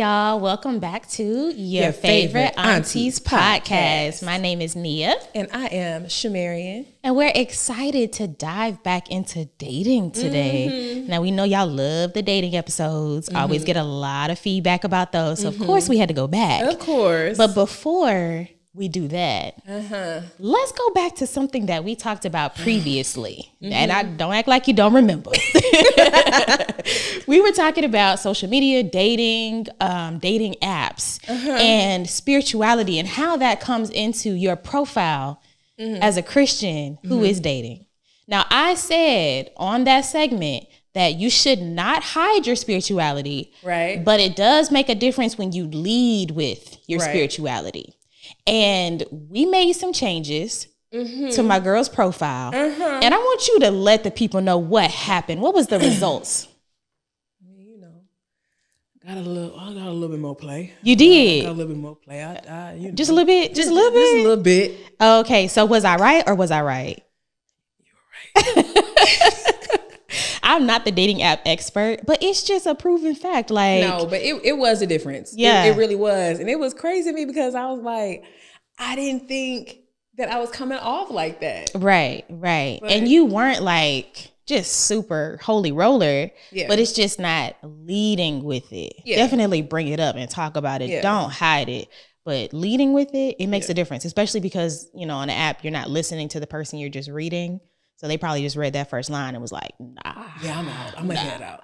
y'all. Welcome back to your favorite Aunties podcast. My name is Nia. And I am Shamarian. And we're excited to dive back into dating today. Now, we know y'all love the dating episodes. Always get a lot of feedback about those. So, of course, we had to go back. Of course. But before we do that, let's go back to something that we talked about previously. And I don't act like you don't remember. We were talking about social media, dating, dating apps, and spirituality, and how that comes into your profile as a Christian who is dating. Now, I said on that segment that you should not hide your spirituality, right? But it does make a difference when you lead with your spirituality. And we made some changes to my girl's profile. And I want you to let the people know what happened. What was the results? You know, I got a little bit more play. You did? I got a little bit more play. You know. Just a little bit? Just a little bit? Just a little bit. Okay, so was I right or was I right? You were right. I'm not the dating app expert, but it's just a proven fact. Like, no, but it was a difference. Yeah, it really was. And it was crazy to me because I was like, I didn't think that I was coming off like that. Right. But, and you weren't like just super holy roller, but it's just not leading with it. Definitely bring it up and talk about it. Don't hide it. But leading with it, it makes a difference, especially because, you know, on the app, you're not listening to the person, you're just reading. So they probably just read that first line and was like, nah. Yeah, I'm out. I'm going to head out.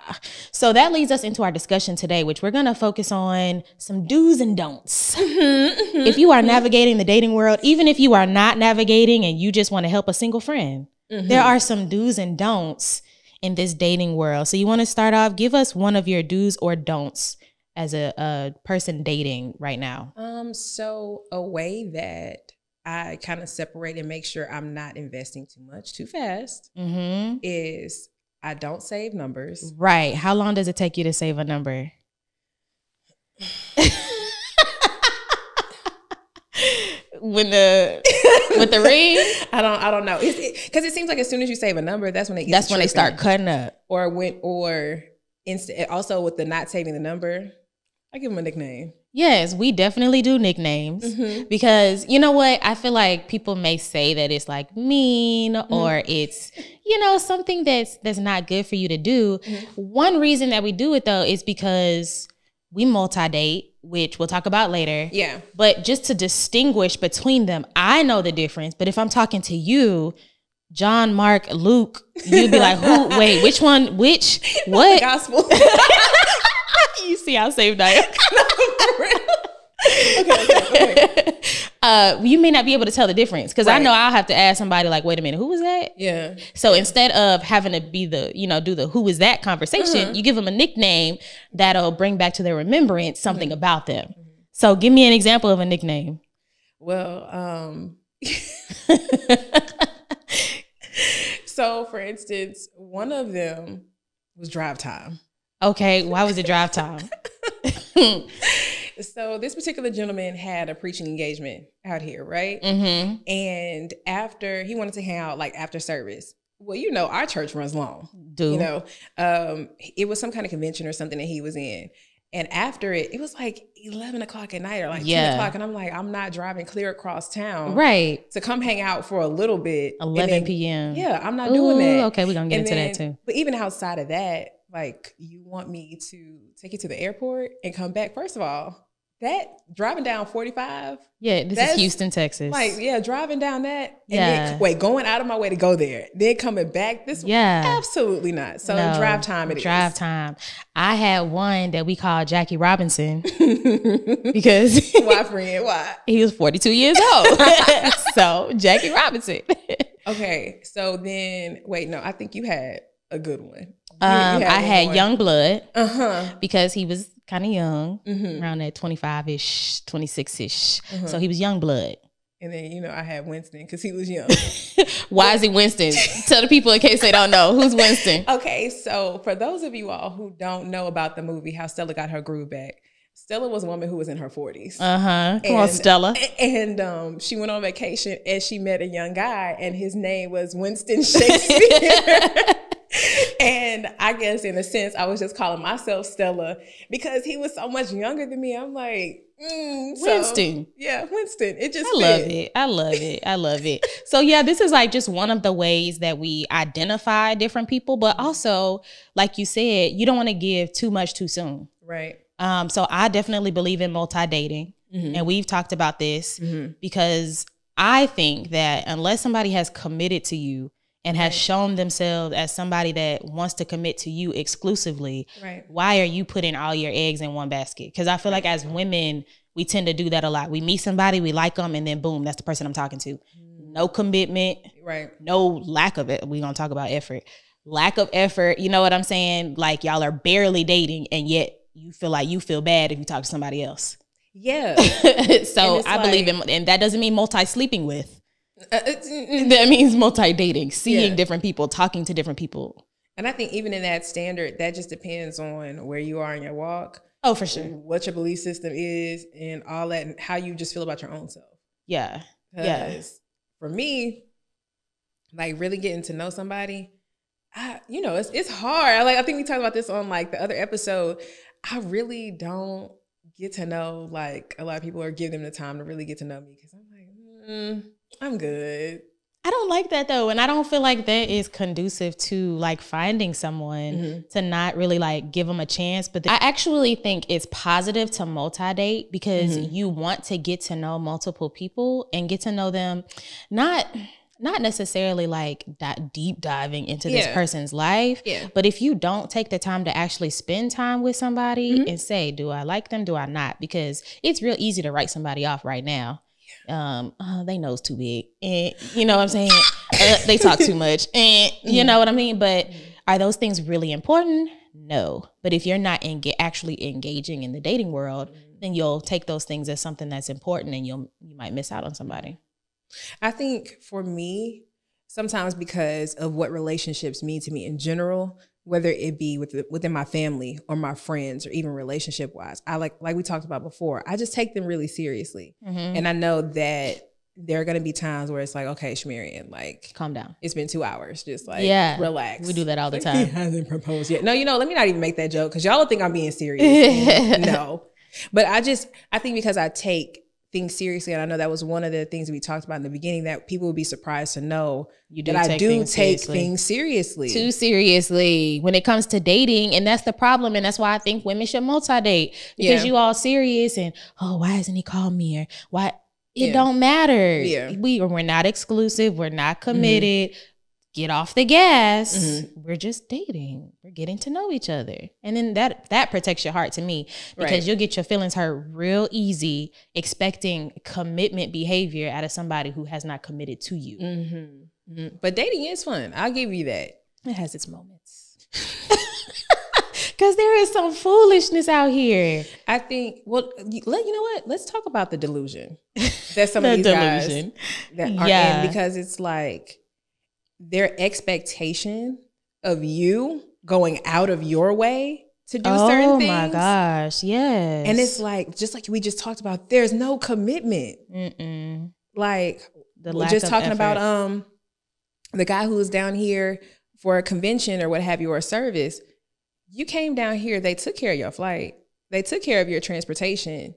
So that leads us into our discussion today, which we're going to focus on some do's and don'ts. If you are navigating the dating world, even if you are not navigating and you just want to help a single friend, there are some do's and don'ts in this dating world. So you want to start off, give us one of your do's or don'ts as a person dating right now. So a way that I kind of separate and make sure I'm not investing too much too fast is I don't save numbers. Right. How long does it take you to save a number? With the ring? I don't know. Because it seems like as soon as you save a number, that's when it gets That's when they start cutting up. Also with the not saving the number, I give them a nickname. Yes, we definitely do nicknames because you know what? I feel like people may say that it's like mean or it's, you know, something that's not good for you to do. One reason that we do it though is because we multi-date, which we'll talk about later. Yeah. But just to distinguish between them, I know the difference. But if I'm talking to you, John, Mark, Luke, you'd be like, who? Wait, which one? Which? What? The gospel. You see how saved I am. Okay. You may not be able to tell the difference because I know I'll have to ask somebody like, wait a minute, who was that? Yeah. So instead of having to be the, you know, do the who is that conversation, you give them a nickname that'll bring back to their remembrance something about them. So give me an example of a nickname. Well, so for instance, one of them was drive time. Okay, why was it drive time? So this particular gentleman had a preaching engagement out here, right? And after he wanted to hang out like after service. Well, you know, our church runs long. You know, it was some kind of convention or something that he was in. And after it was like 11 o'clock at night or like 10 o'clock. And I'm like, I'm not driving clear across town. Right. To come hang out for a little bit. 11 p.m. Yeah, I'm not doing that. Okay, we're going to get into that too. But even outside of that, like, you want me to take you to the airport and come back? First of all, that driving down 45. Yeah, this is Houston, Texas. Like, driving down that. And then, going out of my way to go there. Then coming back. Absolutely not. So drive time it is. Drive time. I had one that we called Jackie Robinson because why, friend? Why? He was 42 years old. So Jackie Robinson. Okay. So then, I think you had a good one. I had Young Blood because he was kind of young, around that 25-ish, 26-ish. So he was Young Blood. And then, you know, I had Winston because he was young. Why is he Winston? Tell the people in case they don't know. Who's Winston? Okay, so for those of you all who don't know about the movie, How Stella Got Her Groove Back, Stella was a woman who was in her 40s. Come on, Stella. And she went on vacation and she met a young guy and his name was Winston Shakespeare. And I guess in a sense, I was just calling myself Stella because he was so much younger than me. I'm like, Winston. Winston. It just I love it. So yeah, this is like just one of the ways that we identify different people, but also, like you said, you don't want to give too much too soon. Right. So I definitely believe in multi-dating. And we've talked about this because I think that unless somebody has committed to you and has shown themselves as somebody that wants to commit to you exclusively, why are you putting all your eggs in one basket? Because I feel like as women, we tend to do that a lot. We meet somebody, we like them, and then boom, that's the person I'm talking to. No commitment, no lack of it. We're going to talk about effort. Lack of effort, you know what I'm saying? Like y'all are barely dating, and yet you feel like you feel bad if you talk to somebody else. Yeah. So I believe in, and that doesn't mean multi-sleeping with. That means multi-dating, seeing different people, talking to different people. And I think even in that standard, that just depends on where you are in your walk. Oh, for sure. What your belief system is and all that, and how you just feel about your own self. Yeah. For me, like really getting to know somebody, it's hard. I think we talked about this on like the other episode. I really don't get to know like a lot of people, or give them the time to really get to know me, because I'm like, I'm good. I don't like that though. And I don't feel like that is conducive to like finding someone, to not really like give them a chance. But I actually think it's positive to multi-date because you want to get to know multiple people and get to know them, not necessarily like that deep diving into this person's life. But if you don't take the time to actually spend time with somebody and say, do I like them? Do I not? Because it's real easy to write somebody off right now. They nose too big, and you know what I'm saying? They talk too much, and you know what I mean? But are those things really important? No. But if you're not actually engaging in the dating world, then you'll take those things as something that's important, and you might miss out on somebody. I think for me, sometimes because of what relationships mean to me in general, whether it be within my family or my friends or even relationship wise, I like we talked about before, I just take them really seriously. And I know that there are going to be times where it's like, okay, Shamarian, like calm down. It's been 2 hours. Just like, relax. We do that all the time. He hasn't proposed yet. No, let me not even make that joke because y'all think I'm being serious. No, but I think because I take things seriously, and I know that was one of the things we talked about in the beginning, that people would be surprised to know that I do take things seriously. Too seriously when it comes to dating, and that's the problem, and that's why I think women should multi-date, because you all serious and why hasn't he called me, or why it don't matter. We're not exclusive, we're not committed. Get off the gas. We're just dating. We're getting to know each other. And then that protects your heart to me, because you'll get your feelings hurt real easy expecting commitment behavior out of somebody who has not committed to you. But dating is fun. I'll give you that. It has its moments. Because there is some foolishness out here. I think, you know what? Let's talk about the delusion that some of these guys that are in, because it's like, their expectation of you going out of your way to do certain things. Oh my gosh, yes. And it's like, just like we just talked about, there's no commitment. Like, we're just talking about the guy who was down here for a convention or what have you, or a service. You came down here, they took care of your flight. They took care of your transportation.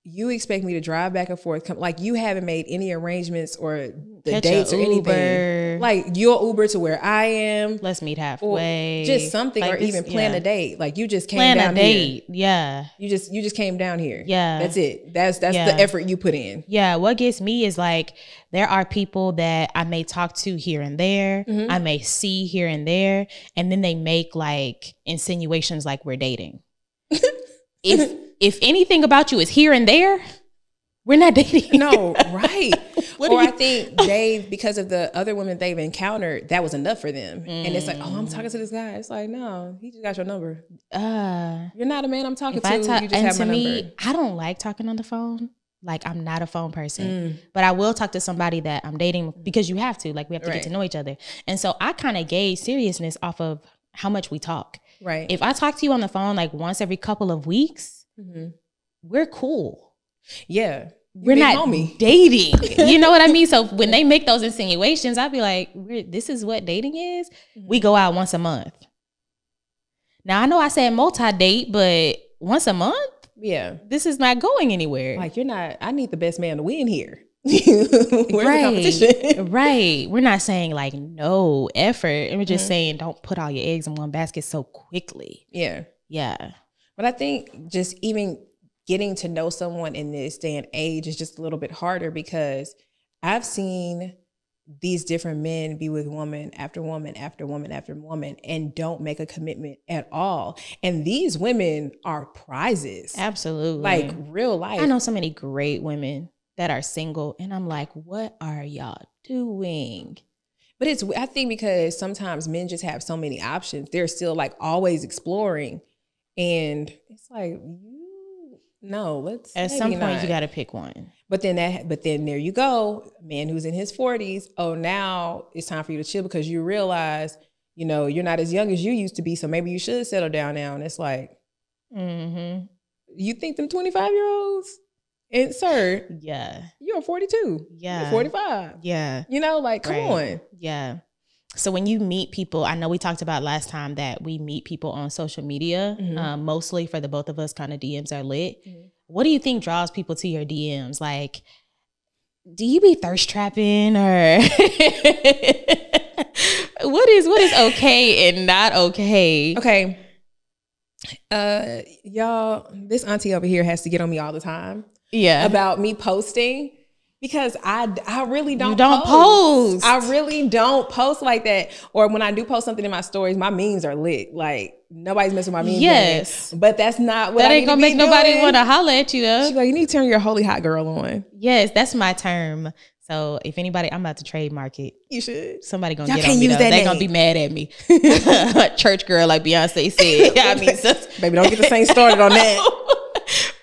You expect me to drive back and forth, like you haven't made any arrangements or the dates or anything. Like you'll Uber to where I am. Let's meet halfway. Or just something, like, or even plan a date. Like you just came down here. Yeah. You just came down here. Yeah. That's it. That's the effort you put in. Yeah. What gets me is like, there are people that I may talk to here and there. I may see here and there. And then they make like insinuations like we're dating. If anything about you is here and there, we're not dating. No, right. Or I think because of the other women they've encountered, that was enough for them. And it's like, I'm talking to this guy. It's like, no, he just got your number. You're not a man I'm talking to. You just have my number. I don't like talking on the phone. Like, I'm not a phone person. But I will talk to somebody that I'm dating, because you have to. Like, we have to get to know each other. And so I kind of gauge seriousness off of how much we talk. Right. If I talk to you on the phone like once every couple of weeks, we're cool. Yeah. we're not dating. You know what I mean? So when they make those insinuations, I'd be like, this is what dating is? We go out once a month. Now, I know I said multi-date, but once a month? Yeah. This is not going anywhere. Like, I need the best man to win here. Where's the competition? Right. We're not saying like no effort. And we're just saying don't put all your eggs in one basket so quickly. Yeah. Yeah. But I think just even getting to know someone in this day and age is just a little bit harder, because I've seen these different men be with woman after woman after woman after woman and don't make a commitment at all. And these women are prizes. Absolutely. Like real life. I know so many great women that are single, and I'm like, what are y'all doing? But I think because sometimes men just have so many options, they're still like always exploring. And it's like, at some point you got to pick one. But then there you go, a man who's in his 40s. Oh, now it's time for you to chill because you realize, you're not as young as you used to be. So maybe you should settle down now. And it's like, you think them 25-year-olds? And sir, yeah, you're 42. Yeah, you're 45. Yeah, come on. Yeah. So when you meet people, I know we talked about last time that we meet people on social media, mostly for the both of us, kind of DMs are lit. What do you think draws people to your DMs? Like, do you be thirst trapping, or what is okay and not okay? Okay. Y'all, this auntie over here has to get on me all the time. Yeah. About me posting, because I really don't. You don't post. I really don't post like that. Or when I do post something in my stories, my memes are lit. Like nobody's messing with my memes. Yes, but that's not what that I ain't gonna make nobody want to holler at you though. She's like, you need to turn your holy hot girl on. Yes, that's my term. So if anybody, I'm about to trademark it. You should. Somebody gonna get on me though. They gonna be mad at me. Church girl, like Beyonce said. Yeah, I mean, baby, don't get the same started on that.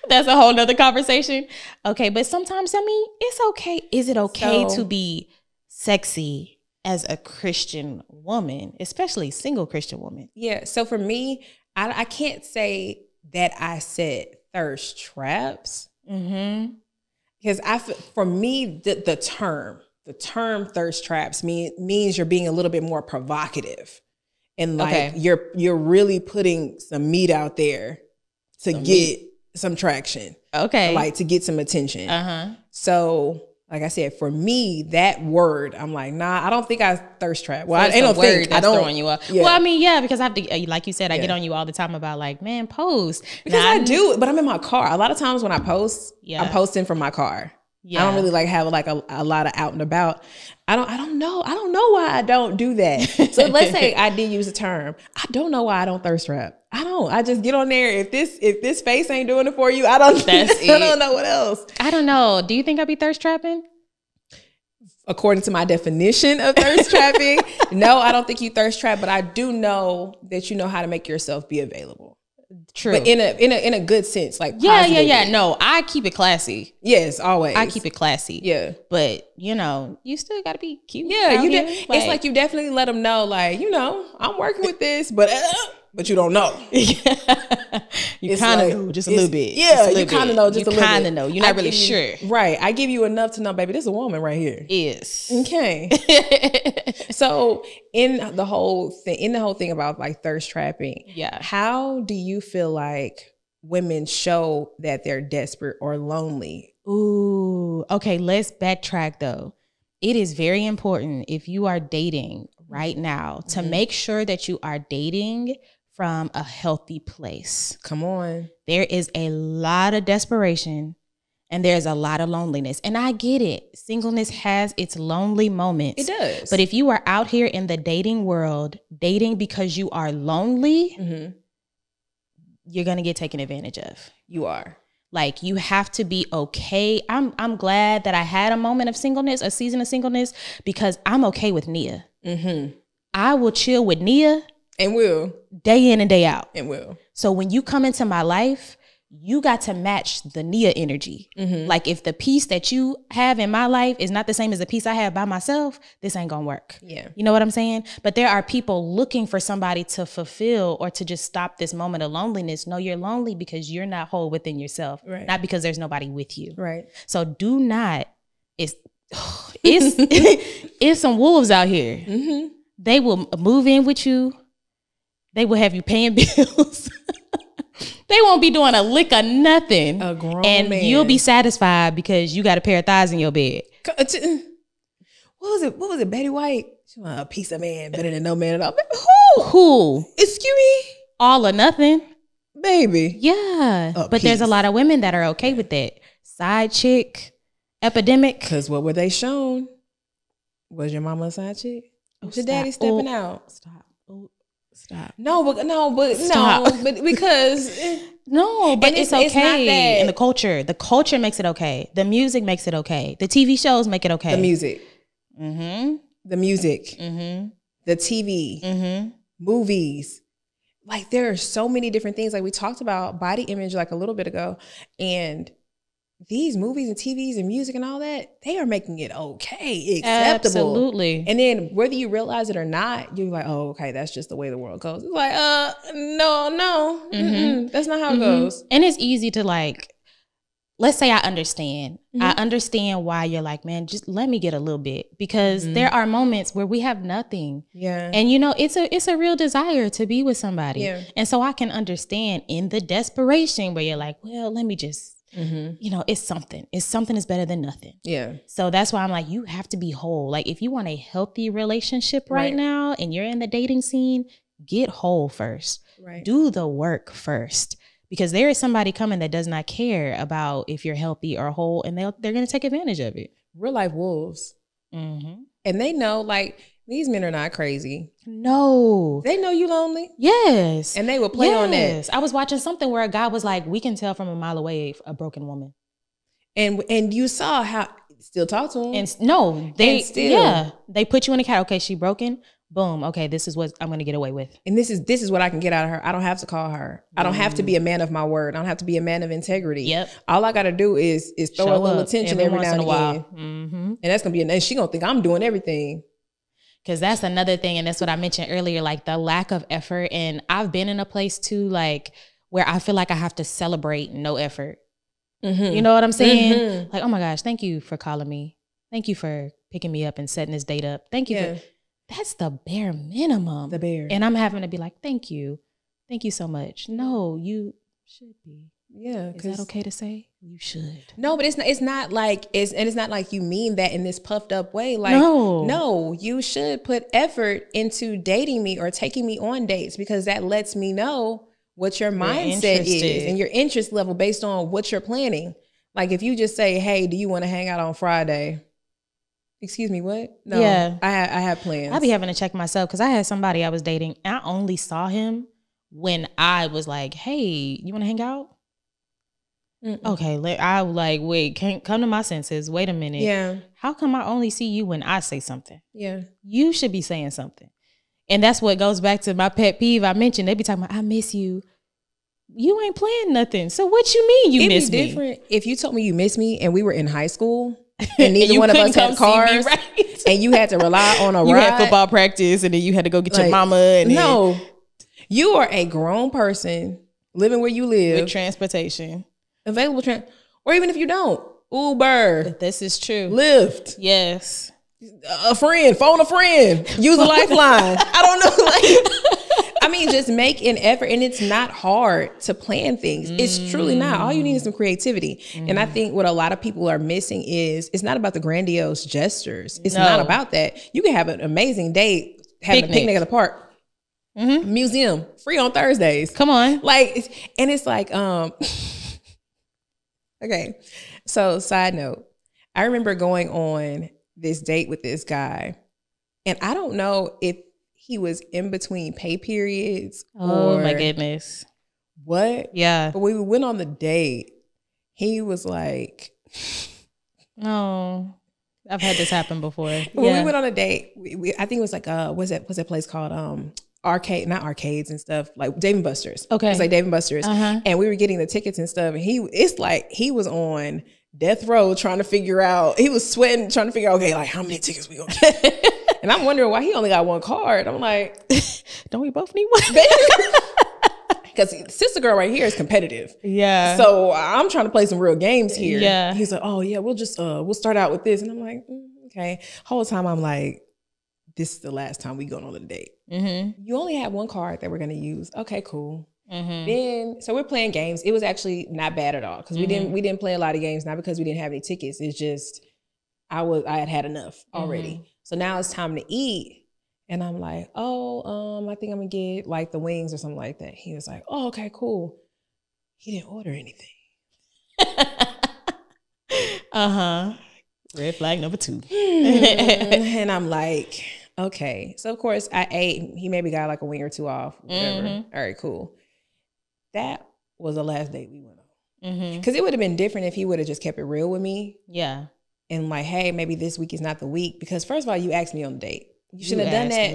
That's a whole nother conversation. Okay, but sometimes, it's okay. Is it okay to be sexy as a Christian woman, especially single Christian woman? Yeah. So for me, I can't say that I set thirst traps. Because for me, the term thirst traps means you're being a little bit more provocative, and like you're really putting some meat out there to get some traction. Okay. Like to get some attention. So like I said, for me, that word, I'm like, nah, I don't think I thirst trap. Well, so I don't think that's throwing you up. Yeah. Well, I mean, yeah, because I have to, like you said, I get on you all the time about like, man, post. Because I do, but I'm in my car. A lot of times when I post, I'm posting from my car. Yeah. I don't really like have like a lot of out and about. I don't know why I don't do that. So let's say I did use a term. I don't know why I don't thirst trap. I just get on there. If this face ain't doing it for you, I don't know what else. I don't know. Do you think I be thirst trapping? According to my definition of thirst trapping, no, I don't think you thirst trap, but I do know that you know how to make yourself be available. True. But in a good sense, like yeah. No, I keep it classy. Yes, always. I keep it classy. Yeah. But you still gotta be cute. Yeah, it's like you definitely let them know, like, I'm working with this, but you don't know. You kind of know just a little bit. Yeah, you kind of know just a little bit. You kind of know. You're not really sure. Right. I give you enough to know, baby, this is a woman right here. Yes. Okay. So in the whole thing about like thirst trapping, how do you feel like women show that they're desperate or lonely? Ooh, okay, let's backtrack though. It is very important if you are dating right now to make sure that you are dating from a healthy place. Come on. There is a lot of desperation and there's a lot of loneliness. And I get it. Singleness has its lonely moments. It does. But if you are out here in the dating world, dating because you are lonely, you're going to get taken advantage of. You are. Like, you have to be okay. I'm glad that I had a moment of singleness, a season of singleness, because I'm okay with Nia. I will chill with Nia. And will. Day in and day out. And will. So when you come into my life, you got to match the Nia energy. Like if the peace that you have in my life is not the same as the peace I have by myself, this ain't gonna work. Yeah. You know what I'm saying? But there are people looking for somebody to fulfill or to just stop this moment of loneliness. No, you're lonely because you're not whole within yourself, right. Not because there's nobody with you. Right. So do not, it's some wolves out here. They will move in with you. They will have you paying bills. They won't be doing a lick of nothing. A grown and man. You'll be satisfied because you got a pair of thighs in your bed. What was it? Betty White? She want a piece of man better than no man at all. Who? Excuse me? All or nothing. Baby. Yeah. But there's a lot of women that are okay with that. Side chick epidemic. Because what were they shown? Was your mama a side chick? Was your daddy stepping out? Stop. Stop. No, because no, but it's okay. It's not that. In the culture makes it okay. The music makes it okay. The TV shows make it okay. The music. The music. The TV. Movies. Like there are so many different things. Like we talked about body image like a little bit ago, and these movies and TVs and music and all that, they are making it okay, acceptable. Absolutely. And then whether you realize it or not, you're like, oh, okay, that's just the way the world goes. It's like, no, that's not how it goes. And it's easy to like, let's say I understand. I understand why you're like, man, just let me get a little bit, because there are moments where we have nothing. Yeah. And you know, it's a real desire to be with somebody. Yeah. And so I can understand in the desperation where you're like, well, let me just, you know, it's something is better than nothing. Yeah. So that's why I'm like, you have to be whole. Like if you want a healthy relationship right now and you're in the dating scene, get whole first. Right. Do the work first, because there is somebody coming that does not care about if you're healthy or whole, and they're going to take advantage of it. Real life wolves. And they know, like, these men are not crazy. No. They know you lonely. Yes. And they will play on that. I was watching something where a guy was like, we can tell from a mile away a broken woman. And you saw how, still talk to him. And they put you in a cat. Okay, she broken. Boom. Okay, this is what I'm going to get away with. And this is what I can get out of her. I don't have to call her. I don't have to be a man of my word. I don't have to be a man of integrity. Yep. All I got to do is throw a little attention every now and again. And that's going to be, and she going to think I'm doing everything. Because that's another thing, and that's what I mentioned earlier, like the lack of effort. And I've been in a place too, like where I feel like I have to celebrate no effort. You know what I'm saying? Like, oh my gosh, thank you for calling me. Thank you for picking me up and setting this date up. Thank you for, that's the bare minimum. The bare. And I'm having to be like, thank you. Thank you so much. No, you should be. Yeah. Is that okay to say? You should. No, but it's not like you mean that in this puffed up way. Like, no, you should put effort into dating me or taking me on dates, because that lets me know what your mindset is and your interest level based on what you're planning. Like if you just say, hey, do you want to hang out on Friday? Excuse me, what? No, I have plans. I be having to check myself, because I had somebody I was dating and I only saw him when I was like, hey, you want to hang out? Okay, I like, wait, can't come to my senses. Wait a minute. Yeah. How come I only see you when I say something? Yeah. You should be saying something. And that's what goes back to my pet peeve I mentioned. They be talking about, I miss you. You ain't playing nothing. So what you mean you miss me? It'd be different if you told me you miss me and we were in high school and neither one of us had cars, and you had to rely on a ride. You had football practice and then you had to go get your mama. And no, you are a grown person living where you live. With transportation. Available or even if you don't, Uber. This is true. Lyft. Yes. Phone a friend. Use a lifeline. I don't know. Like, I mean, just make an effort, and it's not hard to plan things. It's truly not. All you need is some creativity. And I think what a lot of people are missing is it's not about the grandiose gestures. It's not about that. You can have an amazing date, having a picnic at the park. Museum, free on Thursdays. Come on. Like, and it's like, okay, so side note, I remember going on this date with this guy, and I don't know if he was in between pay periods. Oh my goodness. What? Yeah. But when we went on the date, he was like, oh, I've had this happen before. When we went on a date, I think it was like, what's that place called? not arcades and stuff, like Dave and Buster's. Okay. It's like Dave and Buster's. And we were getting the tickets and stuff. And it's like he was on death row trying to figure out, he was sweating, trying to figure out, okay, like how many tickets we gonna get? And I'm wondering why he only got one card. I'm like, don't we both need one? Because sister girl right here is competitive. Yeah. So I'm trying to play some real games here. Yeah. He's like, oh yeah, we'll start out with this. And I'm like, okay. Whole time I'm like, this is the last time we going on a date. You only have one card that we're going to use. Okay, cool. Then, so we're playing games. It was actually not bad at all. Because we didn't play a lot of games, not because we didn't have any tickets. It's just, I had enough already. So now it's time to eat. And I'm like, I think I'm gonna get like the wings or something like that. He was like, oh, okay, cool. He didn't order anything. Red flag number 2. And I'm like, okay. So of course I ate. He maybe got like a wing or 2 off, whatever. All right, cool. That was the last date we went on. Because it would have been different if he would have just kept it real with me. Yeah. And like, hey, maybe this week is not the week. Because first of all, you asked me on the date. You shouldn't have done that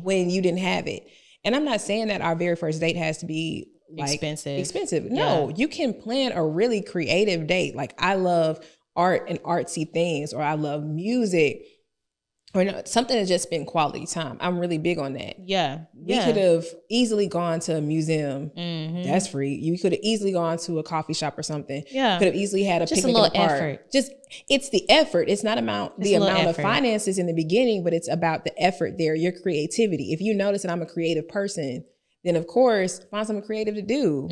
when you didn't have it. And I'm not saying that our very first date has to be like expensive. No, you can plan a really creative date. Like I love art and artsy things, or I love music, or something that's just been quality time. I'm really big on that. Yeah. We could have easily gone to a museum. That's free. You could have easily gone to a coffee shop or something. Yeah. Could have easily had a picnic in the park. Effort. It's the effort. It's not the amount of finances in the beginning, but it's about the effort there, your creativity. If you notice that I'm a creative person, then of course, find something creative to do.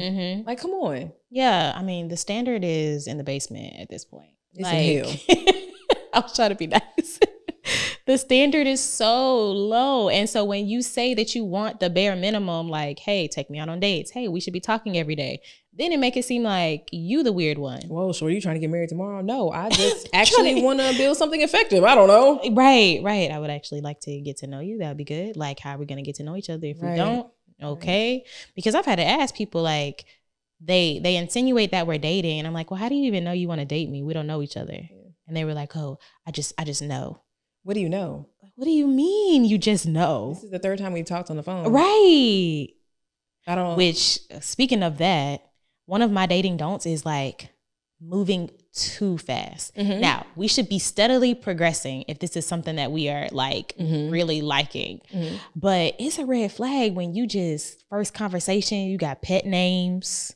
Like, come on. Yeah. I mean, the standard is in the basement at this point. It's in hell. I was trying to be nice. The standard is so low. And so when you say that you want the bare minimum, like, hey, take me out on dates. Hey, we should be talking every day. Then it make it seem like you the weird one. Whoa, so are you trying to get married tomorrow? No, I just actually want to build something effective. I don't know. Right. I would actually like to get to know you. That would be good. Like, how are we going to get to know each other if we don't? Okay. Because I've had to ask people, like, they insinuate that we're dating. And I'm like, well, how do you even know you want to date me? We don't know each other. And they were like, oh, I just know. What do you know? What do you mean you just know? This is the 3rd time we've talked on the phone. Right. I don't. Which, speaking of that, one of my dating don'ts is like moving too fast. Now, we should be steadily progressing if this is something that we are like really liking. But it's a red flag when you just, first conversation, you got pet names.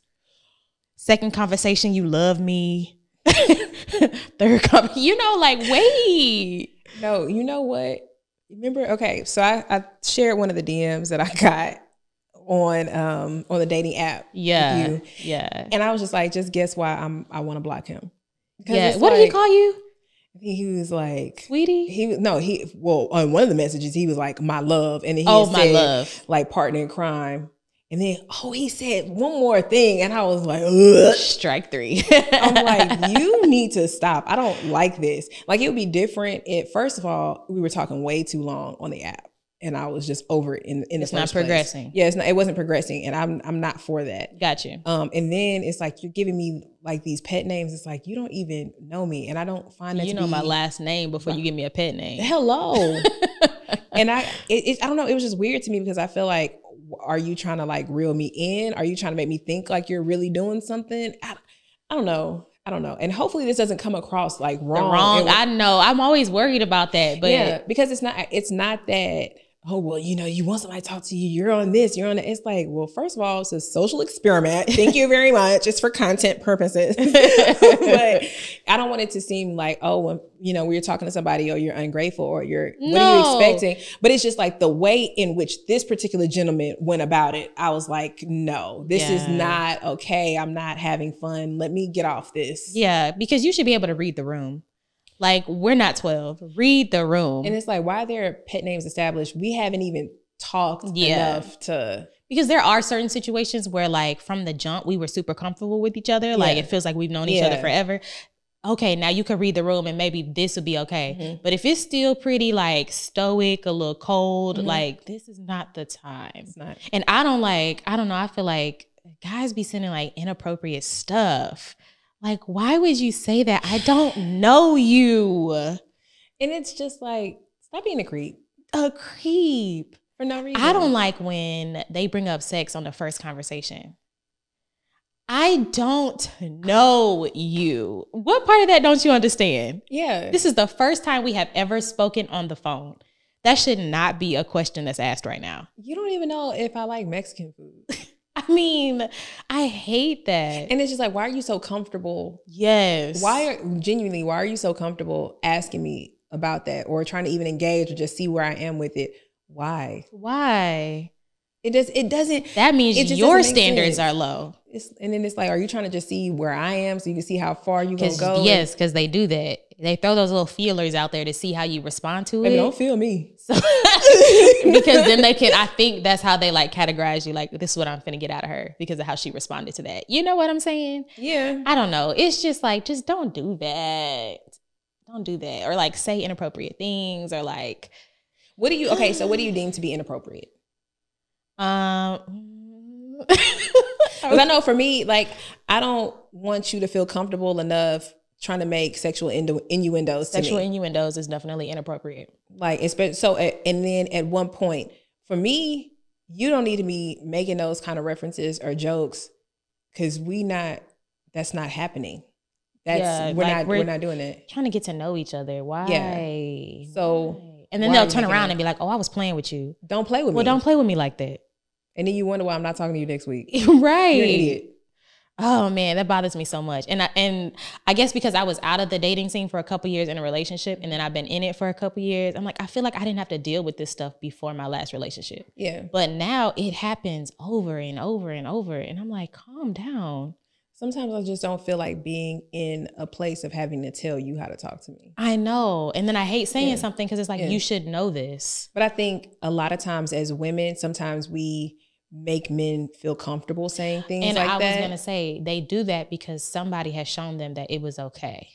Second conversation, you love me. Third conversation, like, wait. No, you know what? Remember? Okay, so I shared one of the DMs that I got on the dating app. Yeah, with you. Yeah. And I was just like, just guess why I want to block him. Yeah. What did he call you? I think he was like, sweetie. On one of the messages he was like, my love, and then he my love, like partner in crime. And then, he said one more thing. And I was like, ugh. Strike 3. I'm like, you need to stop. I don't like this. Like, it would be different if, first of all, we were talking way too long on the app. And I was just over it in the It's first not progressing. place. Yeah, it wasn't progressing. And I'm not for that. Got you. And then it's like, you're giving me like these pet names. It's like, you don't even know me. And I don't find that you know my last name before you give me a pet name. Hello. And I don't know. It was just weird to me because I feel like, are you trying to like reel me in? Are you trying to make me think like you're really doing something? I don't know. And hopefully this doesn't come across like wrong. I know. I'm always worried about that. But yeah, because it's not that, oh, well, you want somebody to talk to you. You're on this, you're on that. It's like, well, first of all, it's a social experiment. Thank you very much. It's for content purposes. But I don't want it to seem like, oh, when, you're talking to somebody or you're ungrateful or what are you expecting? But it's just like the way in which this particular gentleman went about it. I was like, no, this is not okay. I'm not having fun. Let me get off this. Yeah, because you should be able to read the room. Like, we're not 12. Read the room. And it's like, why are there pet names established? We haven't even talked enough to... Because there are certain situations where, like, from the jump, we were super comfortable with each other. Like, it feels like we've known each other forever. Okay, now you can read the room and maybe this would be okay. But if it's still pretty, like, stoic, a little cold, like, this is not the time. It's not. And I don't know, I feel like guys be sending, like, inappropriate stuff. Like, why would you say that? I don't know you. And it's just like, stop being a creep. A creep. For no reason. I don't like when they bring up sex on the first conversation. I don't know you. What part of that don't you understand? Yeah. This is the first time we have ever spoken on the phone. That should not be a question that's asked right now. You don't even know if I like Mexican food. I mean, I hate that. And it's just like, why are you so comfortable? Yes. Why are you so comfortable asking me about that or trying to even engage or just see where I am with it? Why? It doesn't. That means your standards are low. And then it's like, are you trying to just see where I am so you can see how far you gonna go? Yes, because they do that. They throw those little feelers out there to see how you respond to it. Don't feel me. So, because then they can, I think that's how they like categorize you. Like, this is what I'm finna get out of her because of how she responded to that. You know what I'm saying? Yeah. I don't know. It's just like, just don't do that. Don't do that. Or like say inappropriate things or like. So what do you deem to be inappropriate? Because I know for me, like, I don't want you to feel comfortable enough trying to make sexual innuendos to me. Sexual innuendos is definitely inappropriate. Like, and then at one point, for me, you don't need to be making those kind of references or jokes because that's not happening. We're not doing it. Trying to get to know each other. Why? Yeah. So. And then they'll turn around and be like, oh, I was playing with you. Don't play with me. Well, don't play with me like that. And then you wonder why I'm not talking to you next week. Right. You're an idiot. Oh man, that bothers me so much. And I guess because I was out of the dating scene for a couple years in a relationship and then I've been in it for a couple years, I'm like, I feel like I didn't have to deal with this stuff before my last relationship. Yeah. But now it happens over and over and over. And I'm like, calm down. Sometimes I just don't feel like being in a place of having to tell you how to talk to me. I know. And then I hate saying something because it's like, you should know this. But I think a lot of times as women, sometimes we make men feel comfortable saying things like that. And I was going to say, they do that because somebody has shown them that it was okay.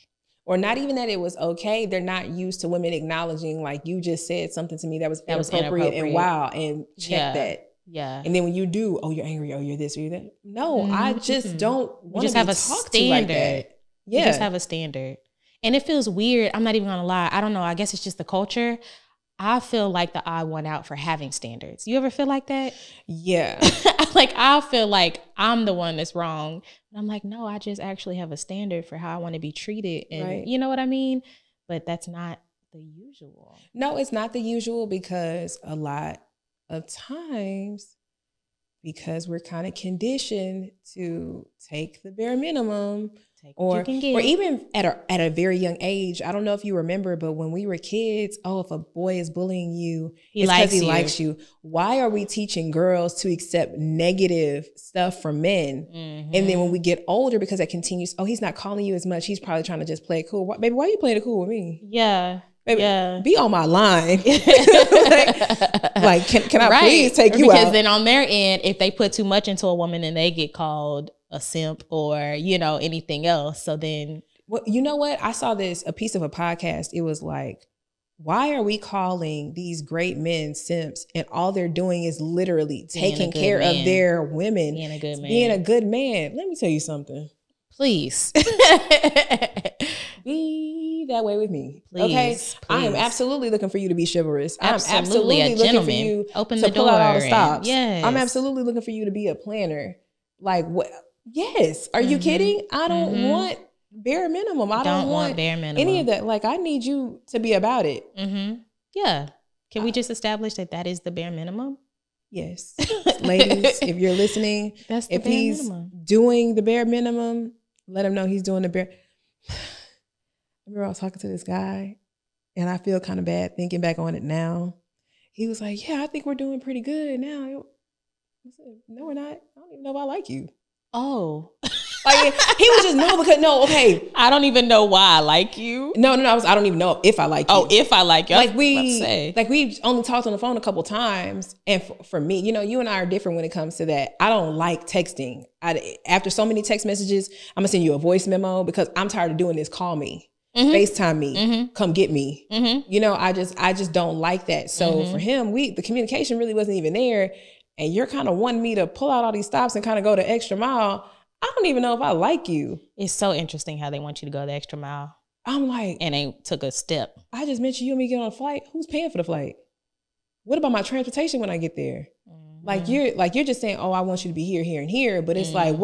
Or not even that it was okay. They're not used to women acknowledging, like, you just said something to me that was inappropriate and wow, and check that. Yeah. And then when you do, oh, you're angry, oh, you're this, or you're that. No, I just don't want to be talked to like that. Yeah. You just have a standard. And it feels weird. I'm not even going to lie. I don't know. I guess it's just the culture. I feel like the odd one out for having standards. You ever feel like that? Yeah. Like, I feel like I'm the one that's wrong. And I'm like, no, I just actually have a standard for how I want to be treated. And you know what I mean? But that's not the usual. No, it's not the usual because a lot of times, because we're kind of conditioned to take the bare minimum, or even at a very young age. I don't know if you remember, but when we were kids, if a boy is bullying you, it's because he likes you. Why are we teaching girls to accept negative stuff from men? Mm-hmm. And then when we get older, because that continues, he's not calling you as much. He's probably trying to just play it cool. Baby, why are you playing it cool with me? Yeah. Baby, be on my line. like can I please take you out? Because then on their end, if they put too much into a woman, then they get called a simp or, anything else. So then. Well, you know what? I saw a piece of a podcast. It was like, why are we calling these great men simps? And all they're doing is literally taking care of their women. Being a good man. Being a good man. Let me tell you something. Please. Be that way with me. Please, okay? Please. I am absolutely looking for you to be chivalrous. Absolutely I'm absolutely looking for you to pull out all the stops. Yes. I'm absolutely looking for you to be a planner. Like, what? Yes. Are you kidding? I don't want bare minimum. I don't want bare minimum. Any of that. Like, I need you to be about it. Mm-hmm. Yeah. Can we just establish that is the bare minimum? Yes. Ladies, if you're listening, if he's doing the bare minimum, let him know he's doing the bare. I remember I was talking to this guy and I feel kind of bad thinking back on it now. He was like, yeah, I think we're doing pretty good now. I said, no, we're not. I don't even know if I like you. Oh. Like, he was just, okay. I don't even know why I like you. No, I don't even know if I like you. Oh, if I like you. Like we only talked on the phone a couple times. And for me, you and I are different when it comes to that. I don't like texting. After so many text messages, I'm gonna send you a voice memo because I'm tired of doing this. Call me, FaceTime me, come get me. I just don't like that. So for him, the communication really wasn't even there. And you're kind of wanting me to pull out all these stops and kind of go the extra mile. I don't even know if I like you. It's so interesting how they want you to go the extra mile. I'm like, and they took a step. I just mentioned you and me get on a flight. Who's paying for the flight? what about my transportation when I get there? Like you're just saying, oh, I want you to be here, here, and here. But it's like,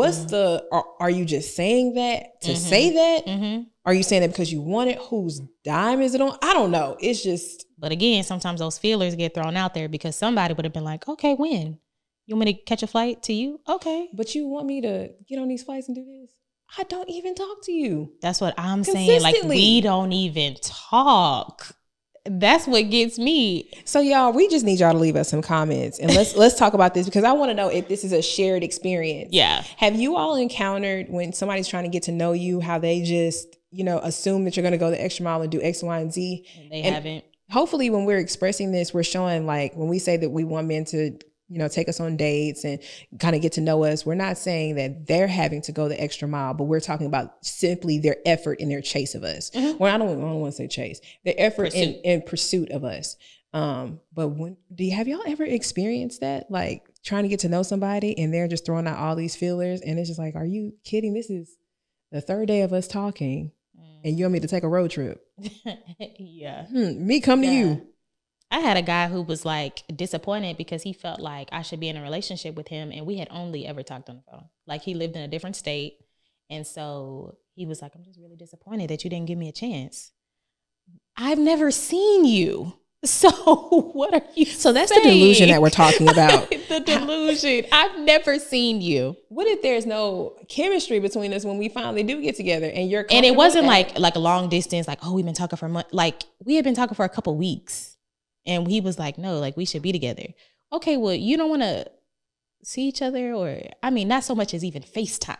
are you just saying that to say that? Are you saying it because you want it? Whose dime is it on? I don't know. It's just. But again, sometimes those feelers get thrown out there because somebody would have been like, okay, when? You want me to catch a flight to you? Okay. But you want me to get on these flights and do this? I don't even talk to you. That's what I'm saying. Like, we don't even talk. That's what gets me. So y'all, we just need y'all to leave us some comments and let's talk about this, because I want to know if this is a shared experience. Yeah. Have you all encountered when somebody's trying to get to know you, how they just, assume that you're going to go the extra mile and do X, Y, and Z? And they haven't. Hopefully when we're expressing this, we're showing, like, when we say that we want men to, take us on dates and kind of get to know us, we're not saying that they're having to go the extra mile, but we're talking about simply their effort in their chase of us. Well, I don't want to say chase, their effort in pursuit of us. But have y'all ever experienced that? Like, trying to get to know somebody and they're just throwing out all these feelers, and it's just like, are you kidding? This is the third day of us talking and you want me to take a road trip? Yeah. Me come to you. I had a guy who was like disappointed because he felt like I should be in a relationship with him, and we had only ever talked on the phone. Like, he lived in a different state, and so he was like, I'm just really disappointed that you didn't give me a chance. I've never seen you. So what are you So that's saying? The delusion that we're talking about. The delusion. I've never seen you. What if there's no chemistry between us when we finally do get together and you're And it wasn't like a long distance, like, oh, we've been talking for a month. Like, we had been talking for a couple weeks. And he was like, no, like, we should be together. Okay, well, you don't want to see each other, or, I mean, not so much as even FaceTime.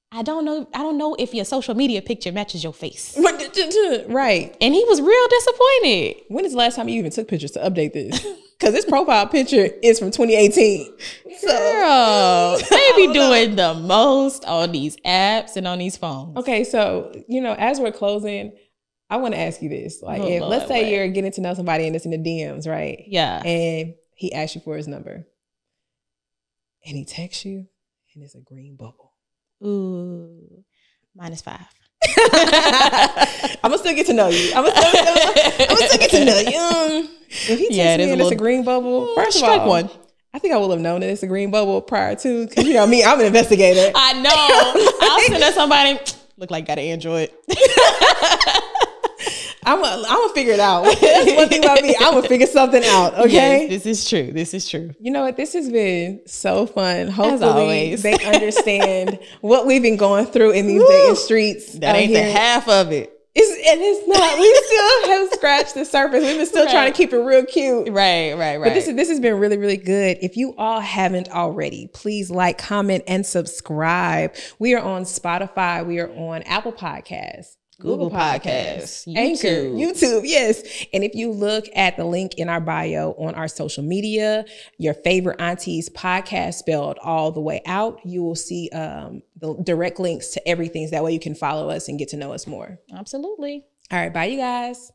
I don't know if your social media picture matches your face. Right. And he was real disappointed. When is the last time you even took pictures to update this? Because this profile picture is from 2018. Girl, they be doing the most on these apps and on these phones. Okay, so, as we're closing, I want to ask you this. Like, let's say you're getting to know somebody and it's in the DMs, right? Yeah. And he asks you for his number. And he texts you and it's a green bubble. Ooh, -5. I'm going to still get to know you. I'm going to still get to know you. If he texts me and it's a green bubble, first of all, one. I think I would have known that it's a green bubble prior to, because me, I'm an investigator. I know. I'll send her somebody, look like got an Android. I'm gonna figure it out. That's one thing about me. I'm gonna figure something out. Okay. Yes, this is true. You know what? This has been so fun. Hopefully they understand what we've been going through in these dating streets. That ain't the half of it. It's not. We still have scratched the surface. We've been still trying to keep it real cute. Right. But this has been really, really good. If you all haven't already, please like, comment, and subscribe. We are on Spotify. We are on Apple Podcasts, Google Podcasts, Anchor, YouTube, yes. And if you look at the link in our bio on our social media, your favorite Aunties podcast spelled all the way out, you will see the direct links to everything. So that way you can follow us and get to know us more. Absolutely. All right. Bye, you guys.